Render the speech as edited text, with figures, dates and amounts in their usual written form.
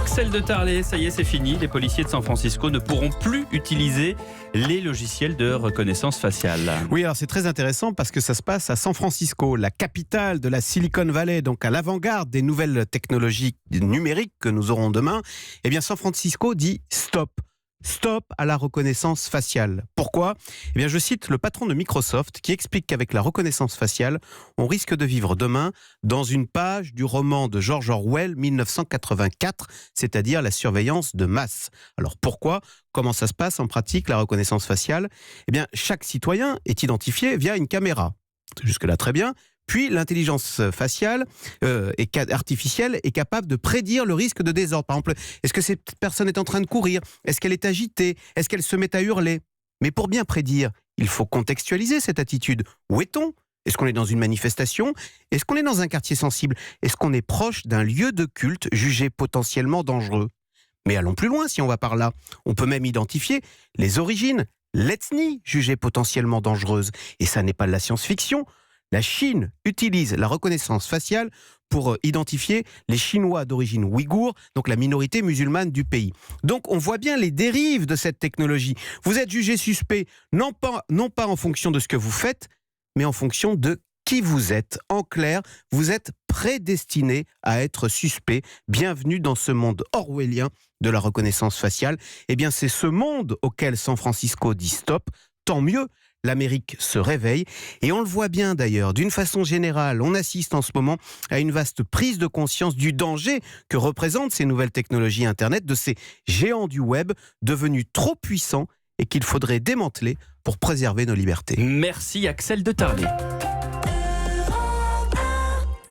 Axel de Tarlet, ça y est, c'est fini. Les policiers de San Francisco ne pourront plus utiliser les logiciels de reconnaissance faciale. Oui, alors c'est très intéressant parce que ça se passe à San Francisco, la capitale de la Silicon Valley, donc à l'avant-garde des nouvelles technologies numériques que nous aurons demain. Eh bien, San Francisco dit stop. Stop à la reconnaissance faciale. Pourquoi ? Eh bien, je cite le patron de Microsoft qui explique qu'avec la reconnaissance faciale, on risque de vivre demain dans une page du roman de George Orwell 1984, c'est-à-dire la surveillance de masse. Alors pourquoi ? Comment ça se passe en pratique, la reconnaissance faciale ? Eh bien, chaque citoyen est identifié via une caméra. Jusque-là, très bien. Puis l'intelligence faciale artificielle est capable de prédire le risque de désordre. Par exemple, est-ce que cette personne est en train de courir ? Est-ce qu'elle est agitée ? Est-ce qu'elle se met à hurler ? Mais pour bien prédire, il faut contextualiser cette attitude. Où est-on ? Est-ce qu'on est dans une manifestation ? Est-ce qu'on est dans un quartier sensible ? Est-ce qu'on est proche d'un lieu de culte jugé potentiellement dangereux ? Mais allons plus loin si on va par là. On peut même identifier les origines, l'ethnie jugée potentiellement dangereuse. Et ça n'est pas de la science-fiction. La Chine utilise la reconnaissance faciale pour identifier les Chinois d'origine ouïghour, donc la minorité musulmane du pays. Donc on voit bien les dérives de cette technologie. Vous êtes jugé suspect, non pas en fonction de ce que vous faites, mais en fonction de qui vous êtes. En clair, vous êtes prédestiné à être suspect. Bienvenue dans ce monde orwellien de la reconnaissance faciale. Eh bien, c'est ce monde auquel San Francisco dit stop. Tant mieux. L'Amérique se réveille et on le voit bien d'ailleurs, d'une façon générale, on assiste en ce moment à une vaste prise de conscience du danger que représentent ces nouvelles technologies Internet, de ces géants du web devenus trop puissants et qu'il faudrait démanteler pour préserver nos libertés. Merci Axel de Tarlet.